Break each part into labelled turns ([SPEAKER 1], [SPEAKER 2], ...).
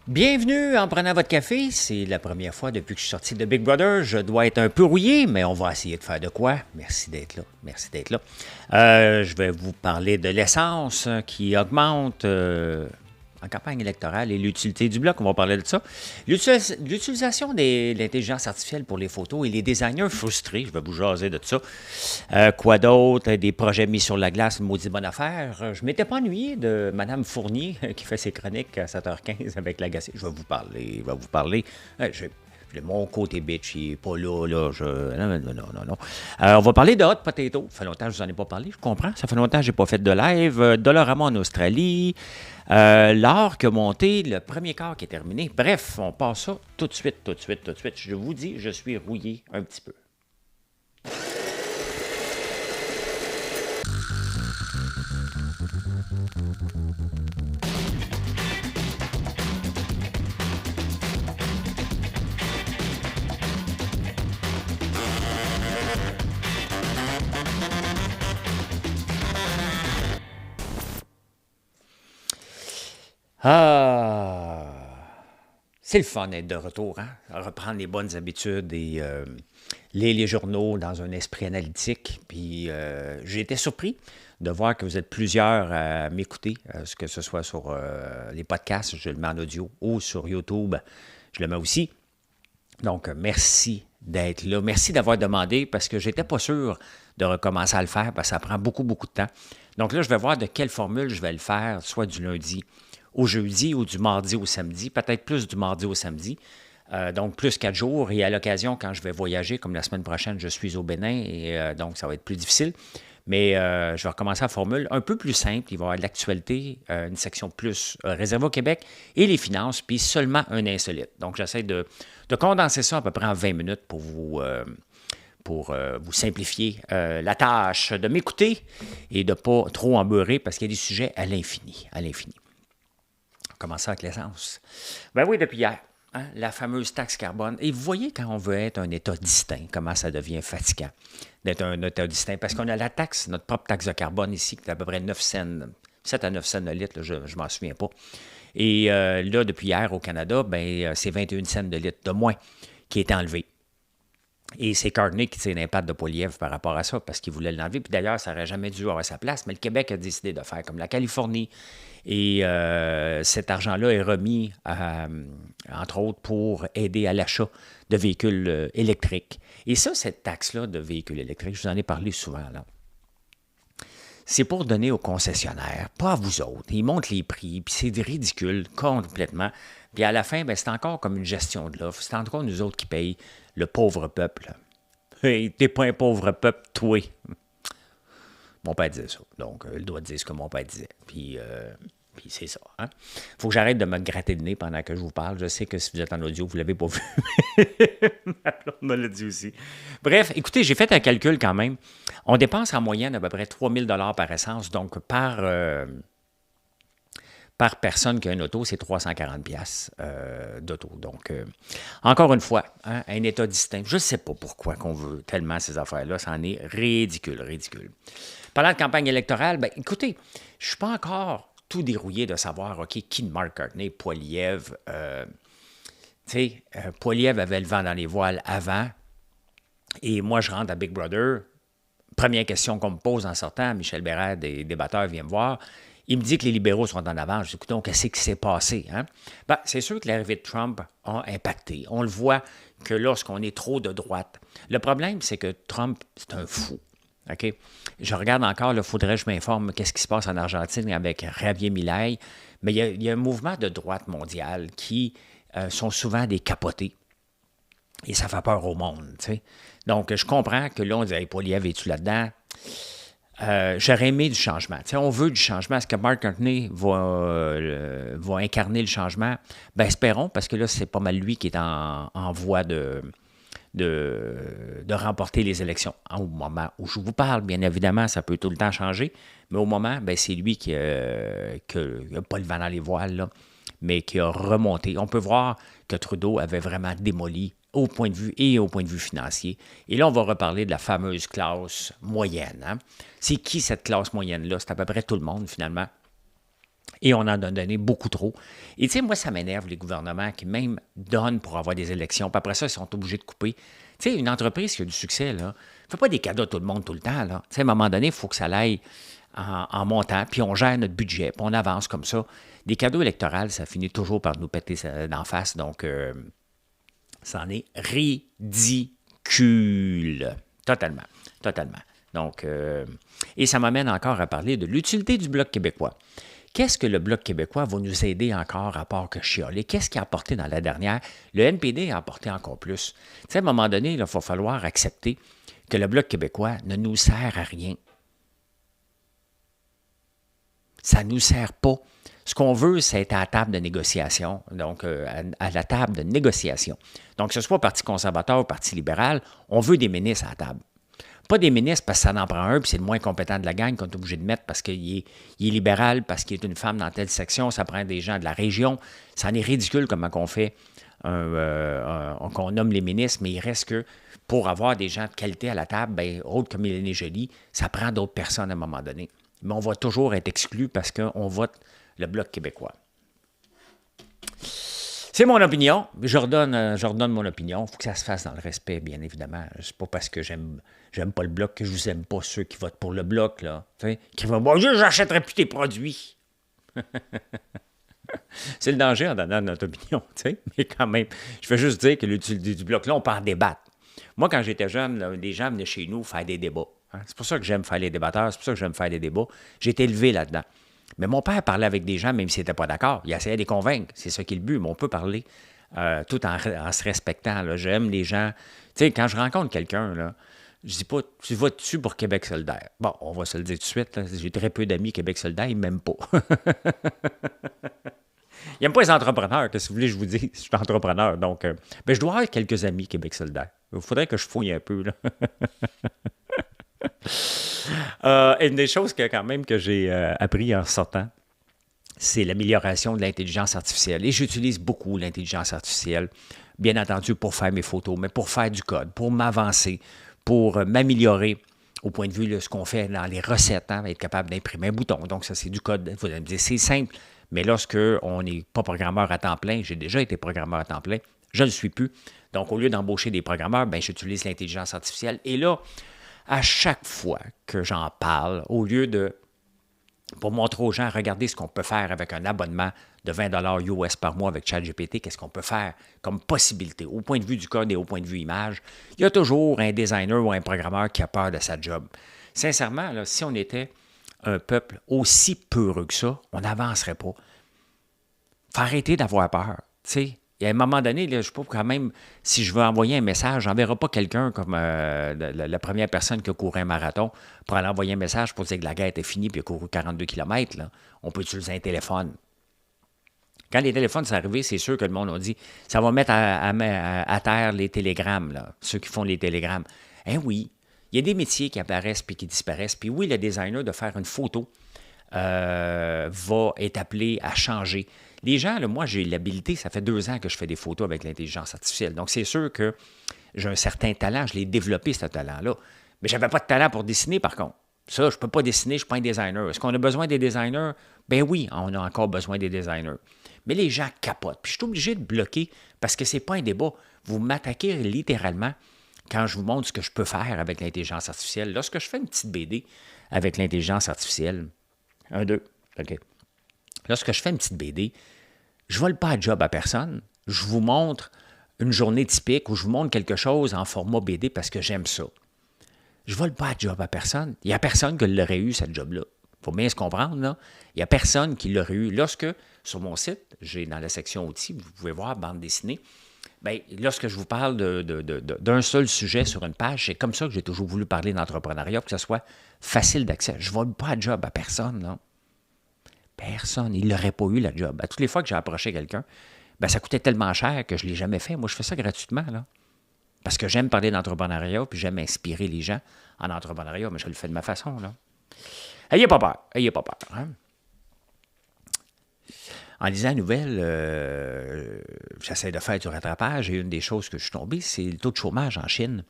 [SPEAKER 1] Bienvenue en prenant votre café. C'est la première fois depuis que je suis sorti de Big Brother. Je dois être un peu rouillé, mais on va essayer de faire de quoi. Merci d'être là. Merci d'être là. Je vais vous parler de l'essence qui augmente en campagne électorale et l'utilité du bloc. On va parler de ça. L'utilisation de l'intelligence artificielle pour les photos et les designers frustrés. Je vais vous jaser de ça. Quoi d'autre? Des projets mis sur la glace, une maudite bonne affaire. Je m'étais pas ennuyé de Mme Fournier qui fait ses chroniques à 7h15 avec l'agacé. Je vais vous parler. Mon côté bitch, il n'est pas là. Non. On va parler de Hot Potato. Ça fait longtemps que je vous en ai pas parlé, je comprends. Ça fait longtemps que je n'ai pas fait de live. Dollarama en Australie. L'or qui a monté, le premier quart qui est terminé. Bref, on passe ça tout de suite. Je vous dis, je suis rouillé un petit peu. C'est le fun d'être de retour, hein? Reprendre les bonnes habitudes et lire les journaux dans un esprit analytique. Puis j'ai été surpris de voir que vous êtes plusieurs à m'écouter, que ce soit sur les podcasts, je le mets en audio, ou sur YouTube, je le mets aussi. Donc, merci d'être là. Merci d'avoir demandé parce que j'étais pas sûr de recommencer à le faire parce que ça prend beaucoup de temps. Donc là, je vais voir de quelle formule je vais le faire, soit du lundi au jeudi ou du mardi au samedi, peut-être plus du mardi au samedi. Donc, plus 4 jours. Et à l'occasion, quand je vais voyager, comme la semaine prochaine, je suis au Bénin, et donc ça va être plus difficile. Mais je vais recommencer la formule un peu plus simple. Il va y avoir de l'actualité, une section plus réservée au Québec, et les finances, puis seulement un insolite. Donc, j'essaie de condenser ça à peu près en 20 minutes pour vous simplifier la tâche de m'écouter et de ne pas trop en beurrer parce qu'il y a des sujets à l'infini. On commence avec l'essence. Ben oui, depuis hier, hein, la fameuse taxe carbone. Et vous voyez quand on veut être un État distinct, comment ça devient fatigant d'être un État distinct. Parce qu'on a la taxe, notre propre taxe de carbone ici, qui est à peu près 9 cents, 7 à 9 cents le litre, là, je ne m'en souviens pas. Et là, depuis hier au Canada, ben, c'est 21 cents de litre de moins qui est enlevé. Et c'est Carney qui tire l'impact de Poilievre par rapport à ça, parce qu'il voulait l'enlever. Puis d'ailleurs, ça n'aurait jamais dû avoir sa place, mais le Québec a décidé de faire comme la Californie. Et cet argent-là est remis, entre autres, pour aider à l'achat de véhicules électriques. Et ça, cette taxe-là de véhicules électriques, je vous en ai parlé souvent, là. C'est pour donner aux concessionnaires, pas à vous autres. Ils montent les prix, puis c'est ridicule, complètement. Puis à la fin, ben, c'est encore comme une gestion de l'offre. C'est encore nous autres qui payent le pauvre peuple. Hey, t'es pas un pauvre peuple, toi. Mon père disait ça. Donc, il doit dire ce que mon père disait. Puis c'est ça. Hein? Faut que j'arrête de me gratter le nez pendant que je vous parle. Je sais que si vous êtes en audio, vous ne l'avez pas vu. On me l'a dit aussi. Bref, écoutez, j'ai fait un calcul quand même. On dépense en moyenne à peu près 3 000 par essence. Donc, par personne qui a une auto, c'est 340 d'auto. Donc, encore une fois, hein, un État distinct. Je ne sais pas pourquoi qu'on veut tellement ces affaires-là. Ça en est ridicule. Parlant de campagne électorale, ben, écoutez, je ne suis pas encore tout dérouillé de savoir, OK, qui de Mark Carney, Poilievre. Poilievre avait le vent dans les voiles avant. Et moi, je rentre à Big Brother. Première question qu'on me pose en sortant, Michel Bérard, des débatteurs, vient me voir. Il me dit que les libéraux sont en avance. Je dis, écoute, qu'est-ce qui s'est passé? Hein? Ben, c'est sûr que l'arrivée de Trump a impacté. On le voit que lorsqu'on est trop de droite. Le problème, c'est que Trump, c'est un fou. OK? Je regarde encore, il faudrait que je m'informe qu'est-ce qui se passe en Argentine avec Javier Milei. Mais il y a un mouvement de droite mondiale qui sont souvent des capotés. Et ça fait peur au monde. T'sais. Donc, je comprends que là, on dit, hey, Poilievre, es-tu là-dedans? J'aurais aimé du changement. T'sais, on veut du changement. Est-ce que Mark Carney va incarner le changement? Ben, espérons, parce que là, c'est pas mal lui qui est en voie de remporter les élections. Au moment où je vous parle, bien évidemment, ça peut tout le temps changer, mais au moment, ben, c'est lui qui n'a pas le vent dans les voiles, là, mais qui a remonté. On peut voir que Trudeau avait vraiment démoli au point de vue et au point de vue financier. Et là, on va reparler de la fameuse classe moyenne. Hein? C'est qui cette classe moyenne-là? C'est à peu près tout le monde, finalement. Et on en a donné beaucoup trop. Et tu sais, moi, ça m'énerve, les gouvernements qui même donnent pour avoir des élections. Puis après ça, ils sont obligés de couper. Tu sais, une entreprise qui a du succès, là, ne fait pas des cadeaux à tout le monde tout le temps, là. Tu sais, à un moment donné, il faut que ça aille en montant, puis on gère notre budget, puis on avance comme ça. Des cadeaux électoraux, ça finit toujours par nous péter d'en face. Donc, c'en est ridicule. Totalement. Totalement. Donc, et ça m'amène encore à parler de l'utilité du Bloc québécois. Qu'est-ce que le Bloc québécois va nous aider encore à part que chialer? Qu'est-ce qu'il a apporté dans la dernière? Le NPD a apporté encore plus. Tu sais, à un moment donné, il va falloir accepter que le Bloc québécois ne nous sert à rien. Ça ne nous sert pas. Ce qu'on veut, c'est être à la table de négociation, donc à la table de négociation. Donc, que ce soit Parti conservateur ou Parti libéral, on veut des ministres à la table. Pas des ministres parce que ça en prend un, puis c'est le moins compétent de la gang qu'on est obligé de mettre parce qu'il est libéral, parce qu'il est une femme dans telle section, ça prend des gens de la région. Ça en est ridicule comment qu'on fait, qu'on nomme les ministres, mais il reste que pour avoir des gens de qualité à la table, bien, autres comme Mélanie Joly, ça prend d'autres personnes à un moment donné. Mais on va toujours être exclu parce qu'on vote le Bloc québécois. C'est mon opinion. Je redonne mon opinion. Il faut que ça se fasse dans le respect, bien évidemment. C'est pas parce que j'aime pas le Bloc que je vous aime pas ceux qui votent pour le Bloc, là. T'sais, qui vont bon, j'achèterai plus tes produits. C'est le danger en donnant notre opinion, tu sais. Mais quand même, je veux juste dire que l'utilité du Bloc, là, on peut en débattre. Moi, quand j'étais jeune, là, les gens venaient chez nous faire des débats. Hein. C'est pour ça que j'aime faire les débatteurs, c'est pour ça que j'aime faire des débats. J'ai été élevé là-dedans. Mais mon père parlait avec des gens, même s'il n'était pas d'accord. Il essayait de les convaincre. C'est ça qui est le but. Mais on peut parler tout en se respectant. Là. J'aime les gens. Tu sais, quand je rencontre quelqu'un, là, je dis pas, tu votes-tu pour Québec solidaire? Bon, on va se le dire tout de suite. Là. J'ai très peu d'amis Québec solidaire, ils ne m'aiment pas. Ils n'aiment pas les entrepreneurs. Qu'est-ce que vous voulez que je vous dise? Je suis entrepreneur. Donc, je dois avoir quelques amis Québec solidaire. Il faudrait que je fouille un peu. Là. Une des choses quand même que j'ai appris en sortant, c'est l'amélioration de l'intelligence artificielle. Et j'utilise beaucoup l'intelligence artificielle, bien entendu, pour faire mes photos, mais pour faire du code, pour m'avancer, pour m'améliorer au point de vue de ce qu'on fait dans les recettes, hein, être capable d'imprimer un bouton. Donc, ça, c'est du code. Vous allez me dire, c'est simple, mais lorsque on n'est pas programmeur à temps plein, j'ai déjà été programmeur à temps plein, je ne le suis plus. Donc, au lieu d'embaucher des programmeurs, j'utilise l'intelligence artificielle. Et là, à chaque fois que j'en parle, au lieu de, pour montrer aux gens, regardez ce qu'on peut faire avec un abonnement de 20 $ US par mois avec ChatGPT, qu'est-ce qu'on peut faire comme possibilité, au point de vue du code et au point de vue image, il y a toujours un designer ou un programmeur qui a peur de sa job. Sincèrement, là, si on était un peuple aussi peureux que ça, on n'avancerait pas. Il faut arrêter d'avoir peur, tu sais. Et à un moment donné, là, je ne sais pas quand même, si je veux envoyer un message, je n'enverrai pas quelqu'un comme la première personne qui a couru un marathon pour aller envoyer un message pour dire que la guerre était finie et qu'il a couru 42 km. Là. On peut utiliser un téléphone. Quand les téléphones sont arrivés, c'est sûr que le monde a dit ça va mettre à terre les télégrammes, là, ceux qui font les télégrammes. Eh oui, il y a des métiers qui apparaissent puis qui disparaissent. Puis oui, le designer de faire une photo va être appelé à changer. Les gens, là, moi, j'ai l'habilité, ça fait 2 ans que je fais des photos avec l'intelligence artificielle. Donc, c'est sûr que j'ai un certain talent, je l'ai développé, ce talent-là. Mais je n'avais pas de talent pour dessiner, par contre. Ça, je ne peux pas dessiner, je ne suis pas un designer. Est-ce qu'on a besoin des designers? Ben oui, on a encore besoin des designers. Mais les gens capotent. Puis je suis obligé de bloquer parce que ce n'est pas un débat. Vous m'attaquez littéralement quand je vous montre ce que je peux faire avec l'intelligence artificielle. Lorsque je fais une petite BD avec l'intelligence artificielle, 1, 2, OK. Lorsque je fais une petite BD, je ne vole pas à job à personne. Je vous montre une journée typique ou je vous montre quelque chose en format BD parce que j'aime ça. Je ne vole pas à job à personne. Il n'y a personne qui l'aurait eu, cette job-là. Il faut bien se comprendre, là. Il n'y a personne qui l'aurait eu. Lorsque, sur mon site, j'ai dans la section outils, vous pouvez voir bande dessinée, bien, lorsque je vous parle d'un seul sujet sur une page, c'est comme ça que j'ai toujours voulu parler d'entrepreneuriat, pour que ce soit facile d'accès. Je ne vole pas à job à personne, là. Personne. Il n'aurait pas eu la job. À toutes les fois que j'ai approché quelqu'un, ça coûtait tellement cher que je ne l'ai jamais fait. Moi, je fais ça gratuitement, là. Parce que j'aime parler d'entrepreneuriat, puis j'aime inspirer les gens en entrepreneuriat, mais je le fais de ma façon, là. Ayez pas peur. Ayez pas peur. Hein? En lisant la nouvelle, j'essaie de faire du rattrapage et une des choses que je suis tombé, c'est le taux de chômage en Chine,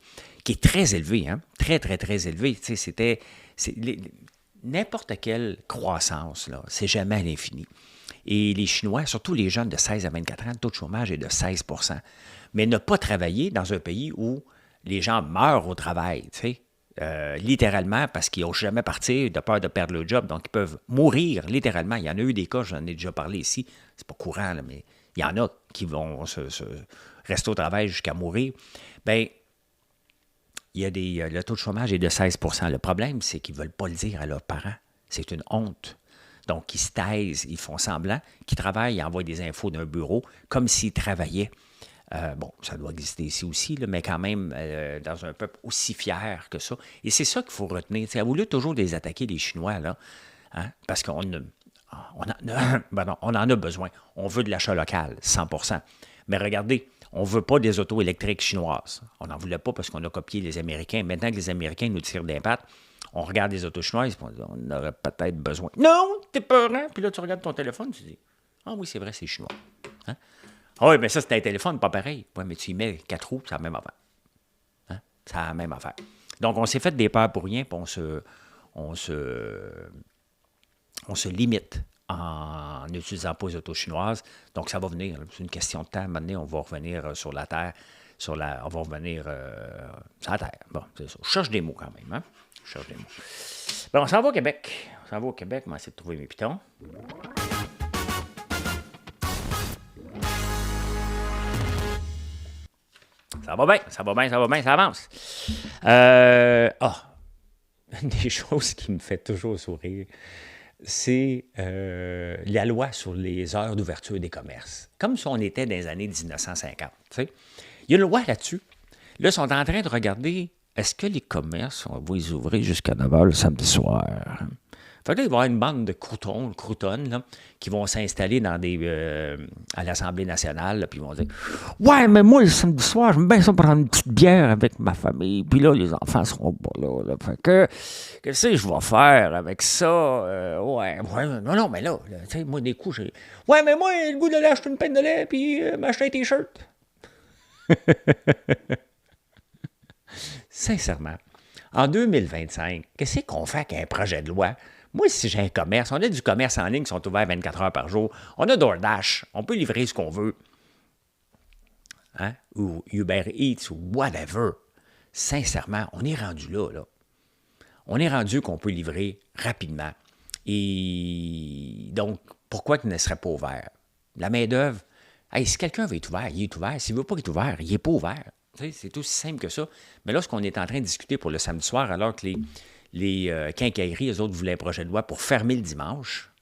[SPEAKER 1] qui est très élevé, hein? Très, très, très élevé. Tu sais, n'importe quelle croissance, là, c'est jamais à l'infini. Et les Chinois, surtout les jeunes de 16 à 24 ans, le taux de chômage est de 16 %. Mais ne pas travailler dans un pays où les gens meurent au travail, tu sais, littéralement, parce qu'ils n'osent jamais partir de peur de perdre le job, donc ils peuvent mourir littéralement. Il y en a eu des cas, j'en ai déjà parlé ici, c'est pas courant, là, mais il y en a qui vont se rester au travail jusqu'à mourir. Bien, le taux de chômage est de 16 %. Le problème, c'est qu'ils ne veulent pas le dire à leurs parents. C'est une honte. Donc, ils se taisent, ils font semblant qu'ils travaillent, ils envoient des infos d'un bureau comme s'ils travaillaient. Bon, ça doit exister ici aussi, là, mais quand même dans un peuple aussi fier que ça. Et c'est ça qu'il faut retenir. T'sais, au lieu toujours de les attaquer, les Chinois, là, hein, parce qu'on on en a besoin. On veut de l'achat local, 100 %. Mais regardez, on ne veut pas des autos électriques chinoises. On n'en voulait pas parce qu'on a copié les Américains. Maintenant que les Américains nous tirent des pattes, on regarde les autos chinoises, on aurait peut-être besoin. Non, t'es peurant. Puis là, tu regardes ton téléphone, tu dis, ah oui, c'est vrai, c'est chinois. Hein? Ah oui, mais ça, c'est un téléphone, pas pareil. Oui, mais tu y mets 4 roues, c'est la même affaire. Hein? C'est la même affaire. Donc, on s'est fait des peurs pour rien, puis on se limite en n'utilisant pas les autos chinoises. Donc, ça va venir. C'est une question de temps. Maintenant, on va revenir sur la Terre. On va revenir sur la Terre. Bon, c'est ça. Je cherche des mots quand même. Hein? Je cherche des mots. Bon, on s'en va au Québec. On va essayer de trouver mes pitons. Ça va bien, ça avance. Une des choses qui me fait toujours sourire, c'est la loi sur les heures d'ouverture des commerces. Comme si on était dans les années 1950. T'sais. Il y a une loi là-dessus. Là, ils sont en train de regarder, est-ce que les commerces, on va les ouvrir jusqu'à 9 h le samedi soir? Fait que là, il va y avoir une bande de croutonnes là, qui vont s'installer à l'Assemblée nationale, là, puis ils vont dire « Ouais, mais moi, le samedi soir, j'aime bien ça prendre une petite bière avec ma famille, puis là, les enfants seront pas là. Fait que, qu'est-ce que je vais faire avec ça? Ouais, non, mais là, tu sais, moi, des coups, j'ai... Ouais, mais moi, le goût de l'acheter une pinte de lait, puis m'acheter un T-shirt. » Sincèrement, en 2025, qu'est-ce qu'on fait avec un projet de loi? Moi, si j'ai un commerce, on a du commerce en ligne qui sont ouverts 24 heures par jour. On a DoorDash, on peut livrer ce qu'on veut. Hein? Ou Uber Eats ou whatever. Sincèrement, on est rendu là. On est rendu qu'on peut livrer rapidement. Et donc, pourquoi qu'il ne serait pas ouvert? La main-d'œuvre, si quelqu'un veut être ouvert, il est ouvert. S'il ne veut pas être ouvert, il n'est pas ouvert. C'est aussi simple que ça. Mais là, ce qu'on est en train de discuter pour le samedi soir, alors que les quincailleries, eux autres, voulaient un projet de loi pour fermer le dimanche.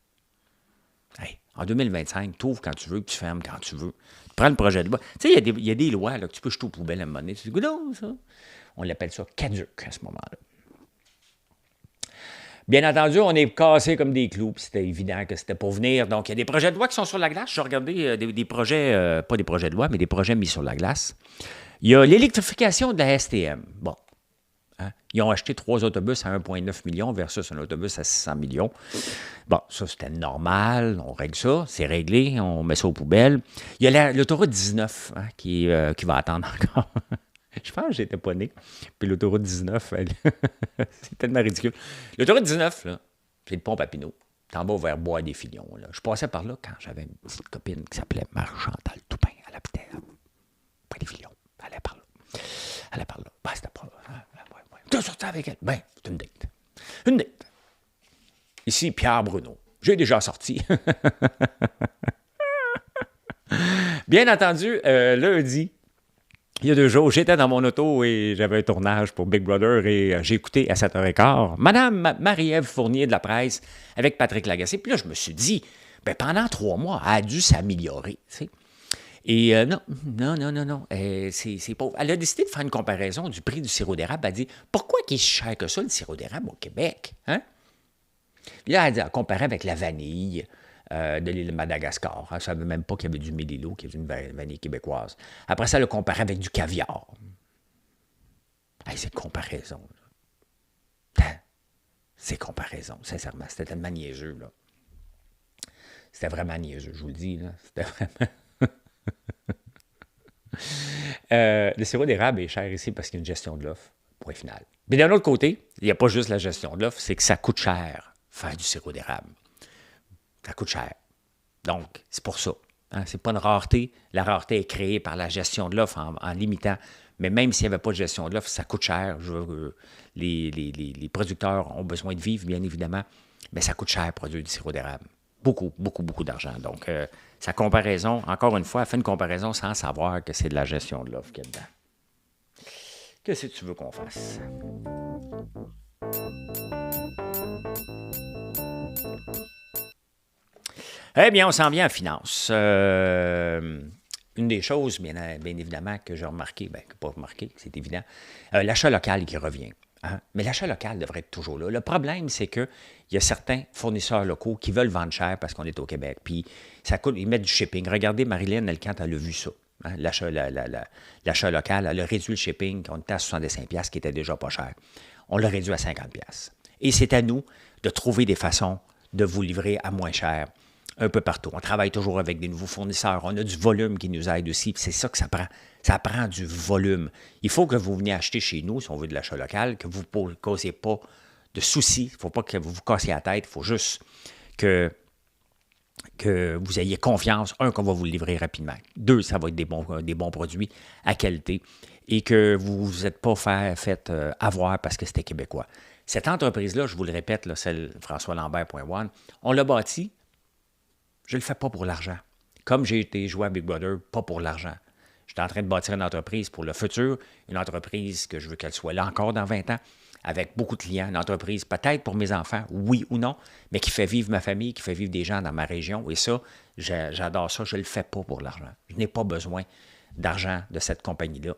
[SPEAKER 1] En 2025, tu ouvres quand tu veux, puis tu fermes quand tu veux. Tu prends le projet de loi. Tu sais, il y a des lois là, que tu peux jeter aux poubelles à un moment donné. Tu dis, non, ça. On l'appelle ça caduc à ce moment-là. Bien entendu, on est cassés comme des clous, puis c'était évident que c'était pour venir. Donc, il y a des projets de loi qui sont sur la glace. Je regardais des projets, pas des projets de loi, mais des projets mis sur la glace. Il y a l'électrification de la STM. Bon. Hein? Ils ont acheté 3 autobus à 1,9 million versus un autobus à 600 millions. Bon, ça, c'était normal. On règle ça. C'est réglé. On met ça aux poubelles. Il y a l'autoroute 19 hein, qui va attendre encore. Je pense que j'étais pas né. Puis l'autoroute 19, c'est tellement ridicule. L'autoroute 19, là, c'est le pont Papineau. T'en vas vers Bois-des-Filions. Là. Je passais par là quand j'avais une petite copine qui s'appelait Marie-Chantal Toupin. Elle habitait Bois-des-Filions. Elle allait par là. Ben, c'était pas... Tu as sorti avec elle? Ben, c'est une date. Une date. Ici, Pierre Bruno. J'ai déjà sorti. Bien entendu, lundi, il y a 2 jours, j'étais dans mon auto et j'avais un tournage pour Big Brother et j'ai écouté à 7h15 Madame Marie-Ève Fournier de la presse avec Patrick Lagacé. Puis là, je me suis dit, ben pendant 3 mois, elle a dû s'améliorer, tu sais. Et non. C'est pauvre. Elle a décidé de faire une comparaison du prix du sirop d'érable. Elle a dit, pourquoi il est si cher que ça, le sirop d'érable au Québec? Hein? Là, elle a comparé avec la vanille de l'île de Madagascar. Elle ne savait même pas qu'il y avait du mélilo, qu'il y avait une vanille québécoise. Après ça, elle a comparé avec du caviar. C'est comparaison. C'est comparaison, sincèrement. C'était tellement niaiseux, là. C'était vraiment niaiseux, je vous le dis, là. C'était vraiment... le sirop d'érable est cher ici parce qu'il y a une gestion de l'offre. Point final. Mais d'un autre côté, il n'y a pas juste la gestion de l'offre, c'est que ça coûte cher faire du sirop d'érable. Ça coûte cher. Donc, c'est pour ça. Hein? Ce n'est pas une rareté. La rareté est créée par la gestion de l'offre en limitant. Mais même s'il n'y avait pas de gestion de l'offre, ça coûte cher. Les producteurs ont besoin de vivre, bien évidemment, mais ça coûte cher produire du sirop d'érable. Beaucoup, beaucoup, beaucoup d'argent. Donc, sa comparaison, encore une fois, elle fait une comparaison sans savoir que c'est de la gestion de l'offre qu'il y a dedans. Qu'est-ce que tu veux qu'on fasse? Eh bien, on s'en vient en finance. Une des choses, bien évidemment, que j'ai remarqué, bien, pas remarqué, c'est évident, l'achat local qui revient. Hein? Mais l'achat local devrait être toujours là. Le problème, c'est qu'il y a certains fournisseurs locaux qui veulent vendre cher parce qu'on est au Québec. Puis, ça coûte, ils mettent du shipping. Regardez, Marilyn Elkant, elle a vu ça. Hein? L'achat local, elle a réduit le shipping, on était à 65$, qui était déjà pas cher. On l'a réduit à 50$. Et c'est à nous de trouver des façons de vous livrer à moins cher un peu partout. On travaille toujours avec des nouveaux fournisseurs. On a du volume qui nous aide aussi. C'est ça que ça prend. Ça prend du volume. Il faut que vous veniez acheter chez nous, si on veut de l'achat local, que vous ne causiez pas de soucis. Il ne faut pas que vous vous cassiez la tête. Il faut juste que vous ayez confiance. Un, qu'on va vous le livrer rapidement. Deux, ça va être des bons produits à qualité et que vous ne vous êtes pas fait avoir parce que c'était québécois. Cette entreprise-là, je vous le répète, là, celle FrançoisLambert.one, on l'a bâtie. Je ne le fais pas pour l'argent. Comme j'ai été joué à Big Brother, pas pour l'argent. J'étais en train de bâtir une entreprise pour le futur, une entreprise que je veux qu'elle soit là encore dans 20 ans, avec beaucoup de clients, une entreprise peut-être pour mes enfants, oui ou non, mais qui fait vivre ma famille, qui fait vivre des gens dans ma région. Et ça, j'adore ça. Je ne le fais pas pour l'argent. Je n'ai pas besoin d'argent de cette compagnie-là.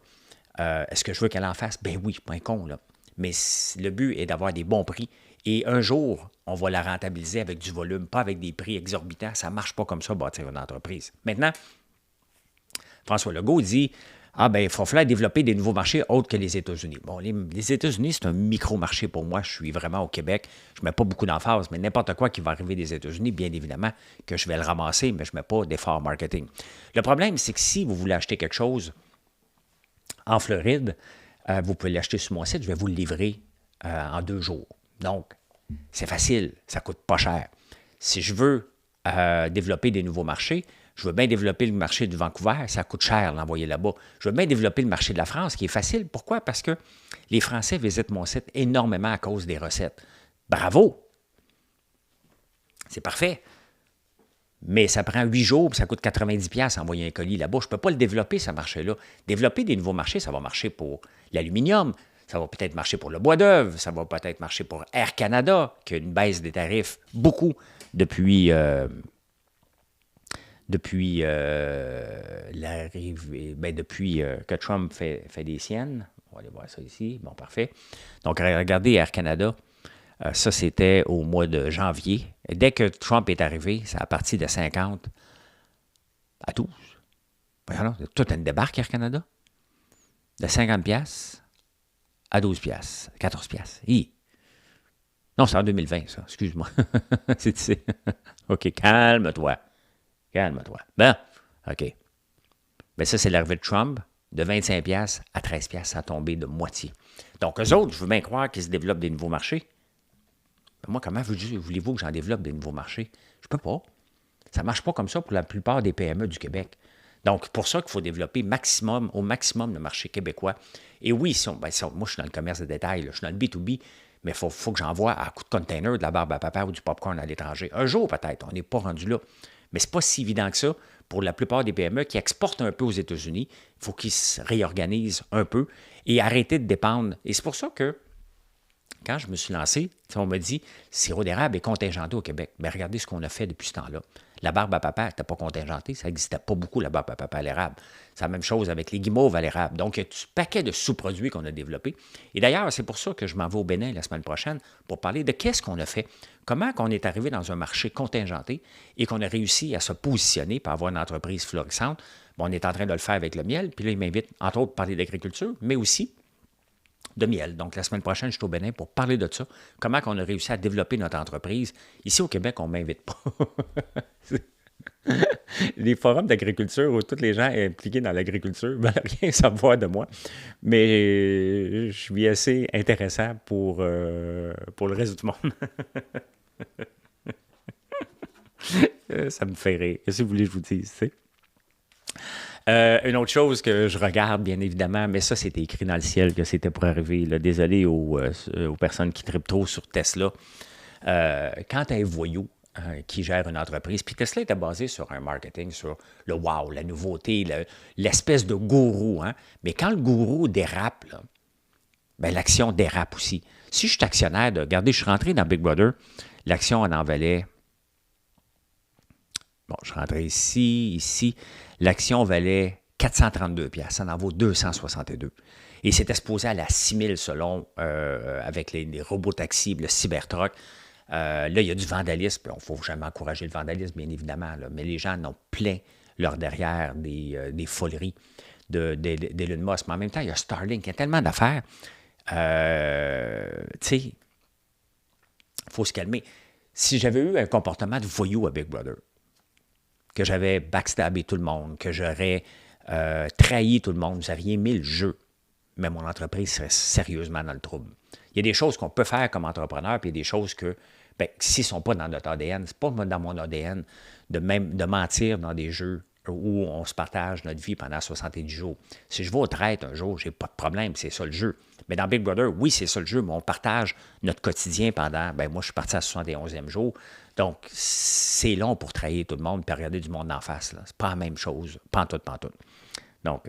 [SPEAKER 1] Est-ce que je veux qu'elle en fasse? Ben oui, pas un con, là. Mais le but est d'avoir des bons prix. Et un jour, on va la rentabiliser avec du volume, pas avec des prix exorbitants. Ça ne marche pas comme ça, bâtir une entreprise. Maintenant, François Legault dit il faut falloir développer des nouveaux marchés autres que les États-Unis. Bon, les États-Unis, c'est un micro-marché pour moi. Je suis vraiment au Québec. Je ne mets pas beaucoup d'emphase, mais n'importe quoi qui va arriver des États-Unis, bien évidemment, que je vais le ramasser, mais je ne mets pas d'effort marketing. Le problème, c'est que si vous voulez acheter quelque chose en Floride, vous pouvez l'acheter sur mon site, je vais vous le livrer en 2 jours. Donc, c'est facile, ça ne coûte pas cher. Si je veux développer des nouveaux marchés, je veux bien développer le marché de Vancouver, ça coûte cher l'envoyer là-bas. Je veux bien développer le marché de la France, qui est facile. Pourquoi? Parce que les Français visitent mon site énormément à cause des recettes. Bravo! C'est parfait. Mais ça prend 8 jours, puis ça coûte 90$ envoyer un colis là-bas. Je ne peux pas le développer, ce marché-là. Développer des nouveaux marchés, ça va marcher pour l'aluminium, ça va peut-être marcher pour le bois d'œuvre, ça va peut-être marcher pour Air Canada, qui a une baisse des tarifs beaucoup depuis que Trump fait des siennes. On va aller voir ça ici. Bon, parfait. Donc, regardez Air Canada. Ça, c'était au mois de janvier. Et dès que Trump est arrivé, ça a parti de 50 à 12. Voyons, tout une débarque Air Canada. De 50$ à 12$, 14$. Non, c'est en 2020, ça. Excuse-moi. c'est OK, calme-toi. Calme-toi. Bon, OK. Mais ça, c'est l'arrivée de Trump. De 25$ à 13$, ça a tombé de moitié. Donc, eux autres, je veux bien croire qu'ils se développent des nouveaux marchés. Mais moi, comment voulez-vous que j'en développe des nouveaux marchés? Je peux pas. Ça ne marche pas comme ça pour la plupart des PME du Québec. Donc, pour ça qu'il faut développer au maximum le marché québécois. Et oui, moi, je suis dans le commerce de détail, là, je suis dans le B2B, mais il faut que j'envoie à coup de container de la barbe à papa ou du popcorn à l'étranger. Un jour, peut-être, on n'est pas rendu là. Mais ce n'est pas si évident que ça pour la plupart des PME qui exportent un peu aux États-Unis. Il faut qu'ils se réorganisent un peu et arrêter de dépendre. Et c'est pour ça que, quand je me suis lancé, on m'a dit « sirop d'érable est contingenté au Québec ». Mais regardez ce qu'on a fait depuis ce temps-là. La barbe à papa n'était pas contingentée, ça n'existait pas beaucoup, la barbe à papa à l'érable. C'est la même chose avec les guimauves à l'érable. Donc, il y a un paquet de sous-produits qu'on a développés. Et d'ailleurs, c'est pour ça que je m'en vais au Bénin la semaine prochaine pour parler de qu'est-ce qu'on a fait, comment on est arrivé dans un marché contingenté et qu'on a réussi à se positionner pour avoir une entreprise florissante. Bon, on est en train de le faire avec le miel, puis là, il m'invite, entre autres, à parler d'agriculture, mais aussi de miel. Donc, la semaine prochaine, je suis au Bénin pour parler de ça. Comment on a réussi à développer notre entreprise. Ici, au Québec, on ne m'invite pas. Les forums d'agriculture où tous les gens impliqués dans l'agriculture ne veulent rien savoir de moi. Mais je suis assez intéressant pour le reste du monde. Ça me fait rire. Qu'est-ce que vous voulez que je vous dise, tu sais? Une autre chose que je regarde, bien évidemment, mais ça, c'était écrit dans le ciel que c'était pour arriver. Là. Désolé aux personnes qui trippent trop sur Tesla. Quand tu es un voyou qui gère une entreprise, puis Tesla était basé sur un marketing, sur le wow, la nouveauté, l'espèce de gourou. Hein? Mais quand le gourou dérape, là, ben, l'action dérape aussi. Si je suis actionnaire, regardez, je suis rentré dans Big Brother, l'action en valait. Bon, je rentrais ici. L'action valait 432 $. Ça en vaut 262. Et c'était exposé à la 6 000 selon, avec les robots taxis, le Cybertruck. Là, il y a du vandalisme. Il ne faut jamais encourager le vandalisme, bien évidemment. Là, mais les gens en ont plein leur derrière des foleries d'Elon Musk. Mais en même temps, il y a Starlink. Il y a tellement d'affaires. Tu sais, il faut se calmer. Si j'avais eu un comportement de voyou à Big Brother, que j'avais backstabé tout le monde, que j'aurais trahi tout le monde, vous n'auriez aimé le jeu, mais mon entreprise serait sérieusement dans le trouble. Il y a des choses qu'on peut faire comme entrepreneur, puis il y a des choses que, ben, s'ils ne sont pas dans notre ADN, c'est pas dans mon ADN de mentir dans des jeux où on se partage notre vie pendant 70 jours. Si je vais au traite un jour, j'ai pas de problème, c'est ça le jeu. Mais dans Big Brother, oui, c'est ça le jeu, mais on partage notre quotidien pendant, ben moi, je suis parti à 71e jour. Donc, c'est long pour trahir tout le monde et regarder du monde en face. Là. C'est pas la même chose. Pantoute. Donc,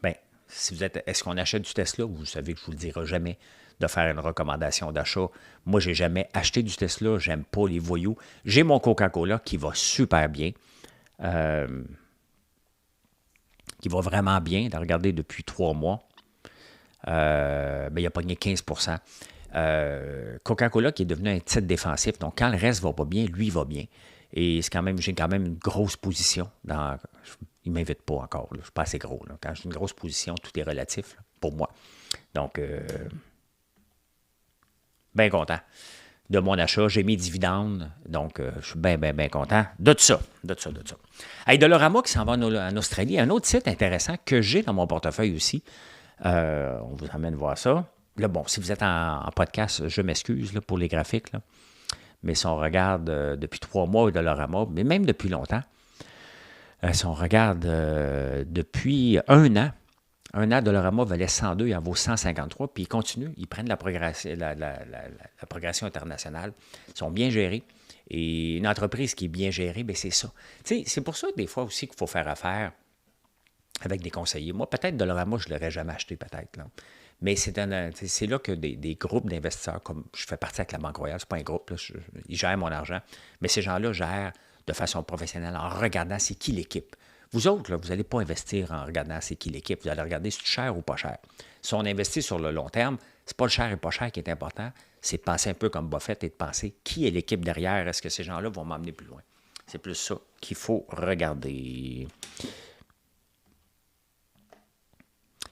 [SPEAKER 1] ben, si vous êtes, est-ce qu'on achète du Tesla? Vous savez que je ne vous le dirai jamais de faire une recommandation d'achat. Moi, je n'ai jamais acheté du Tesla. J'aime pas les voyous. J'ai mon Coca-Cola qui va super bien. Qui va vraiment bien. Regardez, depuis 3 mois, ben, il a pogné 15 %. Coca-Cola qui est devenu un titre défensif. Donc, quand le reste va pas bien, lui va bien. Et c'est j'ai quand même une grosse position. Il ne m'invite pas encore. Là. Je ne suis pas assez gros. Là. Quand j'ai une grosse position, tout est relatif là, pour moi. Donc, bien content de mon achat. J'ai mis dividendes. Donc, je suis bien content de ça. Hey, Dollarama qui s'en va en Australie. Un autre site intéressant que j'ai dans mon portefeuille aussi. On vous amène voir ça. Là, bon, si vous êtes en podcast, je m'excuse là, pour les graphiques. Là. Mais si on regarde depuis 3 mois Dollarama, mais même depuis longtemps, si on regarde depuis 1 an, Dollarama valait 102, il en vaut 153, puis ils continuent, ils prennent la progression internationale, ils sont bien gérés. Et une entreprise qui est bien gérée, bien, c'est ça. Tu sais, c'est pour ça des fois aussi qu'il faut faire affaire avec des conseillers. Moi, peut-être Dollarama, je ne l'aurais jamais acheté, peut-être. Là. Mais c'est là que des groupes d'investisseurs, comme je fais partie avec la Banque Royale, c'est pas un groupe, là, ils gèrent mon argent, mais ces gens-là gèrent de façon professionnelle en regardant c'est qui l'équipe. Vous autres, là, vous n'allez pas investir en regardant c'est qui l'équipe, vous allez regarder si c'est cher ou pas cher. Si on investit sur le long terme, c'est pas le cher et pas cher qui est important, c'est de penser un peu comme Buffett et de penser qui est l'équipe derrière, est-ce que ces gens-là vont m'emmener plus loin. C'est plus ça qu'il faut regarder.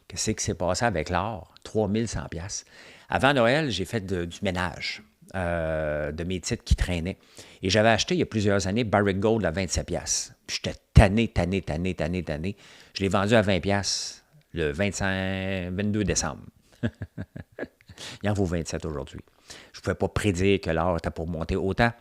[SPEAKER 1] Qu'est-ce qui s'est passé avec l'or? 3100 $. Avant Noël, j'ai fait du ménage de mes titres qui traînaient. Et j'avais acheté il y a plusieurs années Barrick Gold à 27 $. J'étais tanné. Je l'ai vendu à 20 $ le 22 décembre. Il en vaut 27 aujourd'hui. Je ne pouvais pas prédire que l'or était pour monter autant,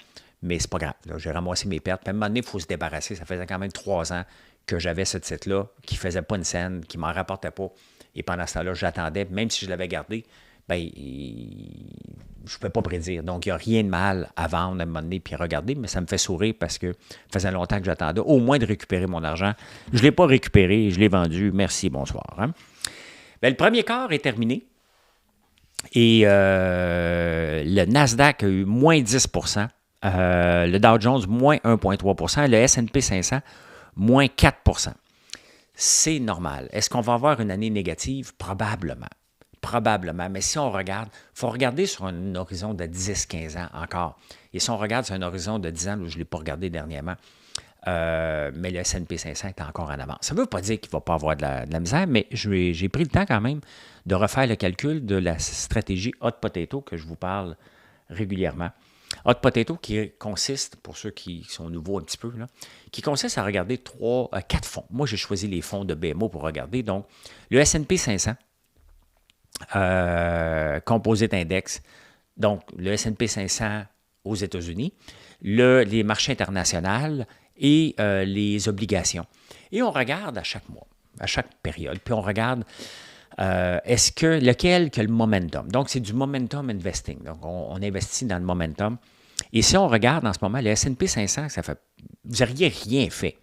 [SPEAKER 1] mais c'est pas grave. Là, j'ai ramassé mes pertes. Puis à un moment donné, il faut se débarrasser. Ça faisait quand même 3 ans que j'avais ce titre-là, qui ne faisait pas une scène, qui ne m'en rapportait pas. Et pendant ce temps-là, j'attendais. Même si je l'avais gardé, ben, je ne pouvais pas prédire. Donc, il n'y a rien de mal à vendre à un moment donné puis regarder, mais ça me fait sourire parce que ça faisait longtemps que j'attendais au moins de récupérer mon argent. Je ne l'ai pas récupéré, je l'ai vendu. Merci, bonsoir. Hein? Ben, le premier quart est terminé. Et le Nasdaq a eu moins 10 %. Le Dow Jones, moins 1,3 %. Le S&P 500, moins 4 %. C'est normal. Est-ce qu'on va avoir une année négative? Probablement. Mais si on regarde, il faut regarder sur un horizon de 10-15 ans encore. Et si on regarde sur un horizon de 10 ans, je ne l'ai pas regardé dernièrement, mais le S&P 500 est encore en avance. Ça ne veut pas dire qu'il ne va pas avoir de la misère, mais j'ai pris le temps quand même de refaire le calcul de la stratégie Hot Potato que je vous parle régulièrement. Hot Potato qui consiste, pour ceux qui sont nouveaux un petit peu, là, qui consiste à regarder 4 fonds. Moi, j'ai choisi les fonds de BMO pour regarder. Donc, le S&P 500, Composite Index. Donc, le S&P 500 aux États-Unis, les marchés internationaux et les obligations. Et on regarde à chaque mois, à chaque période, puis on regarde lequel que le momentum. Donc, c'est du momentum investing. Donc, on investit dans le momentum. Et si on regarde en ce moment, le S&P 500, vous n'auriez rien fait.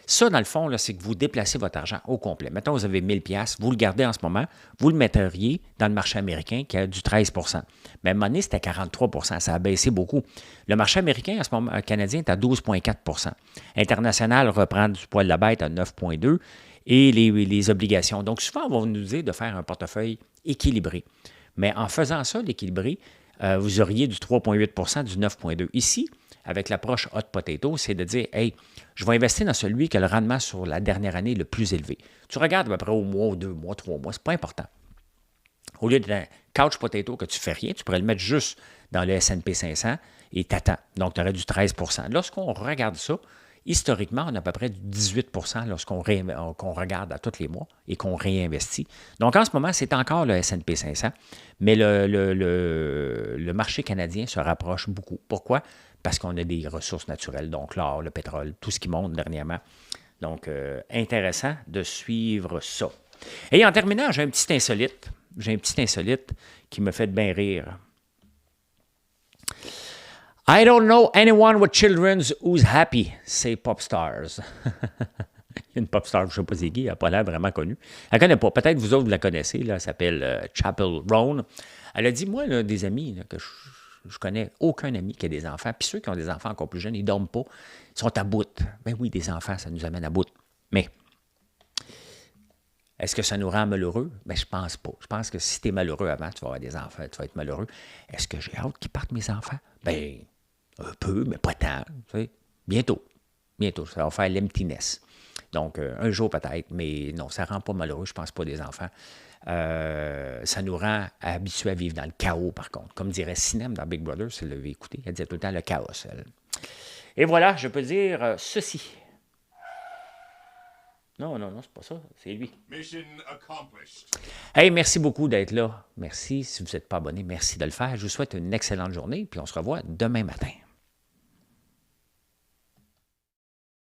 [SPEAKER 1] Ça, dans le fond, c'est que vous déplacez votre argent au complet. Mettons, vous avez 1000 $, vous le gardez en ce moment, vous le metteriez dans le marché américain qui a du 13 %. Mais à un moment donné, c'était 43 %. Ça a baissé beaucoup. Le marché américain, en ce moment, canadien, est à 12,4 %. International reprend du poil de la bête à 9,2 % et les obligations. Donc, souvent, on va nous dire de faire un portefeuille équilibré. Mais en faisant ça, l'équilibré, vous auriez du 3,8 % du 9,2 %. Ici, avec l'approche hot potato, c'est de dire, hey, je vais investir dans celui qui a le rendement sur la dernière année le plus élevé. Tu regardes à peu près au mois, 2 mois, 3 mois, c'est pas important. Au lieu d'un couch potato que tu ne fais rien, tu pourrais le mettre juste dans le S&P 500 et t'attends. Donc, tu aurais du 13 %. Lorsqu'on regarde ça, historiquement, on a à peu près du 18 % lorsqu'on regarde à tous les mois et qu'on réinvestit. Donc, en ce moment, c'est encore le S&P 500, mais le marché canadien se rapproche beaucoup. Pourquoi? Parce qu'on a des ressources naturelles, donc l'or, le pétrole, tout ce qui monte dernièrement. Donc, intéressant de suivre ça. Et en terminant, j'ai un petit insolite. J'ai un petit insolite qui me fait bien rire. I don't know anyone with children who's happy, say pop stars. Il y a une pop star, je ne sais pas c'est qui, elle n'a pas l'air vraiment connue. Elle ne connaît pas, peut-être vous autres vous la connaissez, là, elle s'appelle Chapel Roan. Elle a dit, moi, là, des amis, là, que je connais aucun ami qui a des enfants, puis ceux qui ont des enfants encore plus jeunes, ils ne dorment pas, ils sont à bout. Ben oui, des enfants, ça nous amène à bout. Mais, est-ce que ça nous rend malheureux? Ben, je pense pas. Je pense que si tu es malheureux avant, tu vas avoir des enfants, tu vas être malheureux. Est-ce que j'ai hâte qu'ils partent, mes enfants? Ben, un peu, mais pas tant. Tu sais. Bientôt. Bientôt. Ça va faire l'emptiness. Donc, un jour peut-être, mais non, ça ne rend pas malheureux, je ne pense pas, des enfants. Ça nous rend habitués à vivre dans le chaos, par contre. Comme dirait Sinem dans Big Brother, si vous l'avez écouté, elle disait tout le temps le chaos. Elle. Et voilà, je peux dire ceci. Non, c'est pas ça, c'est lui. Mission accomplished. Hey, merci beaucoup d'être là. Merci. Si vous n'êtes pas abonné, merci de le faire. Je vous souhaite une excellente journée, puis on se revoit demain matin.